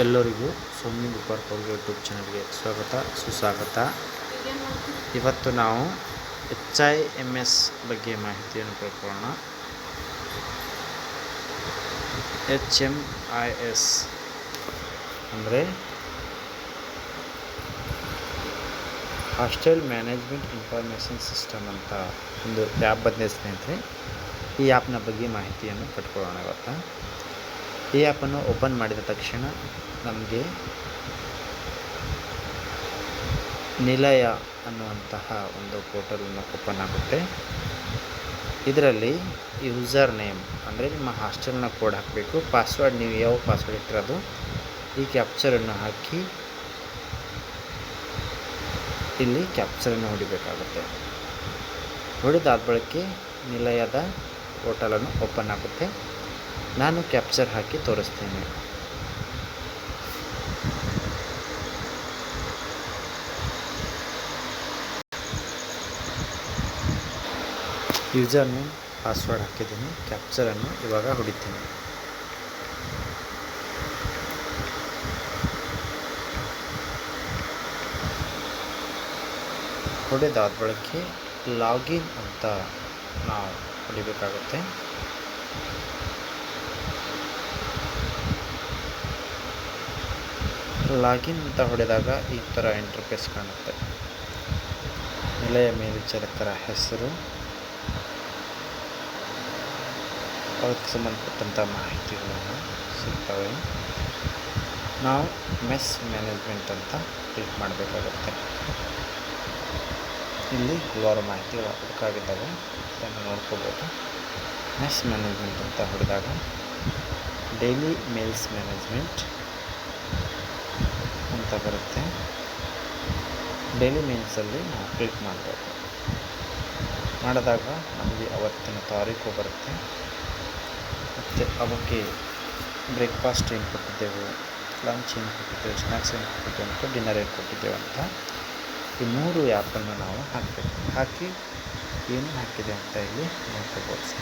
ಎಲ್ಲರಿಗೂ swimming park YouTube ಚಾನಲ್ಗೆ ಸ್ವಾಗತ ಸುಸ್ವಾಗತ. ಇವತ್ತು ನಾವು HIMS ಬಗ್ಗೆ ಮಾಹಿತಿಯನ್ನು ಪಡ್ಕೊಳ್ಳೋಣ. HMIS ಅಂದರೆ ಹಾಸ್ಟೆಲ್ ಮ್ಯಾನೇಜ್ಮೆಂಟ್ ಇನ್ಫಾರ್ಮೇಷನ್ ಸಿಸ್ಟಮ್ ಅಂತ ಒಂದು ಆ್ಯಪ್ ಬಂದಿದೆ ಸ್ನೇಹಿತರೆ. ಈ ಆ್ಯಪ್ನ ಬಗ್ಗೆ ಮಾಹಿತಿಯನ್ನು ಪಡ್ಕೊಳ್ಳೋಣ ಇವತ್ತು. ಈ ಆ್ಯಪನ್ನು ಓಪನ್ ಮಾಡಿದ ತಕ್ಷಣ ನಮಗೆ ನಿಲಯ ಅನ್ನುವಂತಹ ಒಂದು ಪೋರ್ಟಲನ್ನು ಓಪನ್ ಆಗುತ್ತೆ. ಇದರಲ್ಲಿ ಯೂಸರ್ ನೇಮ್ ಅಂದರೆ ನಿಮ್ಮ ಹಾಸ್ಟೆಲ್ನ ಕೋಡ್ ಹಾಕಬೇಕು. ಪಾಸ್ವರ್ಡ್ ನೀವು ಯಾವ ಪಾಸ್ವರ್ಡ್ ಇಟ್ಟಿರೋದು ಈ ಕ್ಯಾಪ್ಚರನ್ನು ಹಾಕಿ ಇಲ್ಲಿ ಕ್ಯಾಪ್ಚರನ್ನು ಹೊಡಿಬೇಕಾಗುತ್ತೆ. ಹೊಡೆದಾದ ಬಳಿಕ ನಿಲಯದ ಪೋರ್ಟಲನ್ನು ಓಪನ್ ಆಗುತ್ತೆ. ನಾನು ಕ್ಯಾಪ್ಚರ್ ಹಾಕಿ ತೋರಿಸ್ತೇನೆ. ಯೂಸರ್ ನೇಮ್ ಪಾಸ್ವರ್ಡ್ ಹಾಕಿದ್ದೀನಿ. ಕ್ಯಾಪ್ಚರನ್ನು ಇವಾಗ ಹೊಡಿತೀನಿ. ಹೊಡೆದಾದ ಬಳಿಕ ಲಾಗಿನ್ ಅಂತ ನಾವು ಹೊಡಿಬೇಕಾಗುತ್ತೆ. ಲಾಗಿನ್ ಅಂತ ಹೊಡೆದಾಗ ಈ ಥರ ಇಂಟರ್ಫೇಸ್ ಕಾಣುತ್ತೆ. ನಿಲಯ ಮೇಲ್ವಿಚಾರಕರ ಹೆಸರು, ಅದಕ್ಕೆ ಸಂಬಂಧಪಟ್ಟಂಥ ಮಾಹಿತಿಗಳನ್ನು ಸಿಗ್ತವೆ. ನಾವು ಮೆಸ್ ಮ್ಯಾನೇಜ್ಮೆಂಟ್ ಅಂತ ಕ್ಲಿಕ್ ಮಾಡಬೇಕಾಗುತ್ತೆ. ಇಲ್ಲಿ ಹಲವಾರು ಮಾಹಿತಿಗಳು ಅದಕ್ಕಾಗಿದ್ದಾವೆ, ಅದನ್ನು ನೋಡ್ಕೋಬೋದು. ಮೆಸ್ ಮ್ಯಾನೇಜ್ಮೆಂಟ್ ಅಂತ ಹೊಡೆದಾಗ ಡೈಲಿ ಮೇಲ್ಸ್ ಮ್ಯಾನೇಜ್ಮೆಂಟ್ ಅಂತ ಬರುತ್ತೆ. ಡೈಲಿ ಮೇಲ್ಸಲ್ಲಿ ನಾವು ಕ್ಲಿಕ್ ಮಾಡಬೇಕು. ಮಾಡಿದಾಗ ನಮಗೆ ಅವತ್ತಿನ ತಾರೀಕು ಬರುತ್ತೆ. ಮತ್ತು ಅವಕ್ಕೆ ಬ್ರೇಕ್ಫಾಸ್ಟ್ ಏನು ಕೊಟ್ಟಿದ್ದೆವು, ಲಂಚ್ ಏನು ಕೊಟ್ಟಿದ್ದೆವು, ಸ್ನ್ಯಾಕ್ಸ್ ಏನು ಕೊಟ್ಟಿದ್ದೆವು ಮತ್ತು ಡಿನ್ನರ್ ಏನು ಕೊಟ್ಟಿದ್ದೆವು ಅಂತ ಈ 3 ಆ್ಯಪನ್ನು ನಾವು ಹಾಕಬೇಕು. ಹಾಕಿ ಏನು ಹಾಕಿದೆ ಅಂತ ಇಲ್ಲಿ ನೋಡ್ಕೋಬೋದು.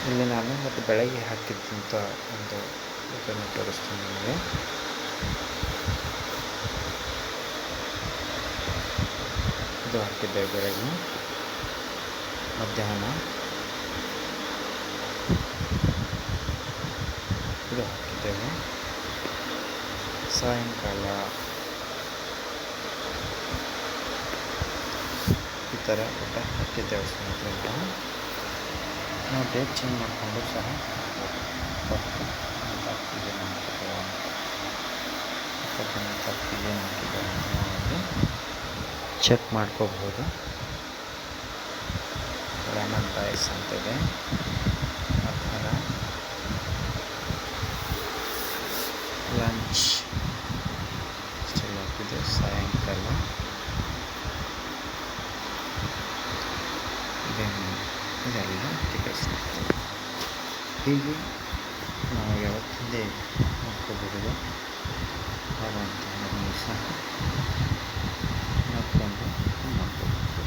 ಇಲ್ಲಿ ನಾನು ಮತ್ತು ಬೆಳಗ್ಗೆ ಹಾಕಿದ್ದಂಥ ಒಂದು ಇದನ್ನು ತೋರಿಸ್ತೀನಿ ನಿಮಗೆ. ಇದು ಹಾಕಿದ್ದೇವೆ ಬೆಳಗ್ಗೆ, ಮಧ್ಯಾಹ್ನ ಇದು ಹಾಕಿದ್ದೇವೆ, ಸಾಯಂಕಾಲ ಈ ಥರ ಊಟ ಹಾಕಿದ್ದೇವೆ ಸ್ನೇಹಿತರೆ. ನಾವು ಡೇಟ್ ಚೇಂಜ್ ಮಾಡಿಕೊಂಡು ಸಹ ಏನು ಹಾಕಿದ್ದೇವೆ ಚೆಕ್ ಮಾಡ್ಕೋಬಹುದು. ಲೆಮನ್ ರೈಸ್ ಅಂತಿದೆ, ಅಥವಾ ಲಂಚ್ ಸ್ಟಿಲ್ ಹಾಕಿದೆ, ಸಾಯಂಕಾಲ ಇದೆಲ್ಲ ಹಾಕಿದೆ. ಹೀಗೆ ನಾವು ಯಾವತ್ತಿಂದೇ ನೋಡ್ಕೋಬಹುದು. ಆಗುವಂತಹ ಸಹ ನೋಡಿಕೊಂಡು ಮಾಡ್ಕೋಬಹುದು.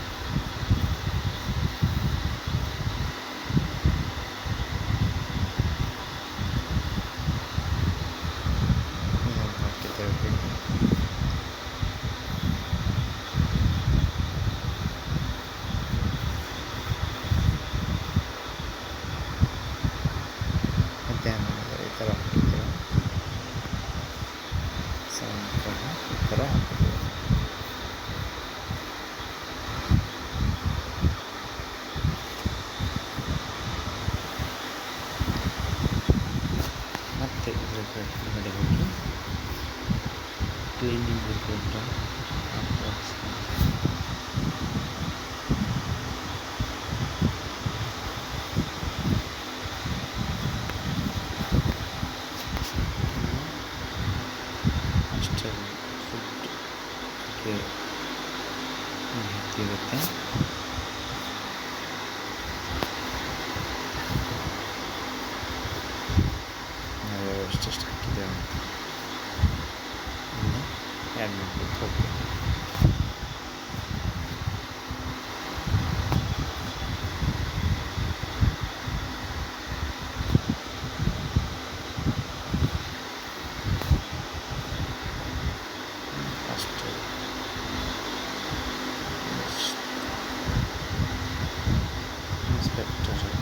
ಇದನ್ನು ಹಾಕಿದ್ದೇವೆ. ಮಧ್ಯಾಹ್ನ ಈ ಥರ ಹಾಕಿದ್ದೇವೆ, ಸಾಯಂಕಾಲ ಈ ಥರ ಹಾಕಿದ್ದೇವೆ. ಮತ್ತು ಇದ್ರ ಹೊರಗಡೆ ಹೋಗಿ ಕ್ಲೀನಿಂಗ್ ರಿಪೋರ್ಟ್ ಹಾಸ್ಟೆಲ್ ಫುಡ್ ಬಗ್ಗೆ ಮಾಹಿತಿ ಇರುತ್ತೆ. ನಾವು ಎಷ್ಟೆಷ್ಟು ಹಾಕಿದ್ದೇವೆ ಅಂತ ಇಲ್ಲಿ ಆ್ಯಡ್ ಮಾಡಬೇಕು. ಹೋಗ್ಬೇಕು. ರಿಜಿಸ್ಟರ್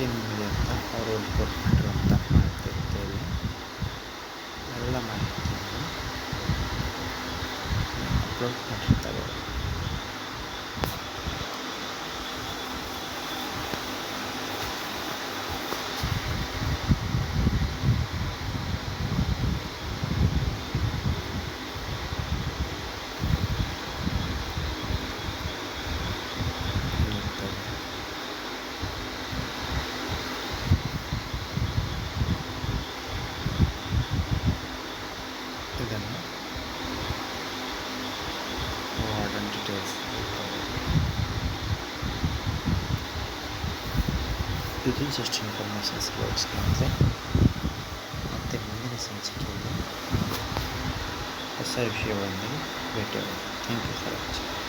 ಏನಿದೆ ಅಂತ ಅವರು ಕೊಟ್ಟಿರುವಂಥ ಮಾಹಿತಿ ಇರ್ತೇವೆ. ಎಲ್ಲ ಮಾಹಿತಿಯನ್ನು ಅಪ್ಲೋಡ್ ಮಾಡಿರ್ತಾರೆ. ಇದನ್ನು ವಾರ್ಡನ್ ಡೀಟೇಲ್ಸ್ ಇದು ಜಸ್ಟ್ ಇನ್ಫಾರ್ಮೇಷನ್ಸ್ ಗೋಸ್ಕರ. ಮತ್ತು ಮುಂದಿನ ಸಂಚಿಕೆಯಲ್ಲಿ ಹೊಸ ವಿಷಯವೊಂದಿಗೆ ಭೇಟಿಯಾಗೋಣ. Thank you for watching.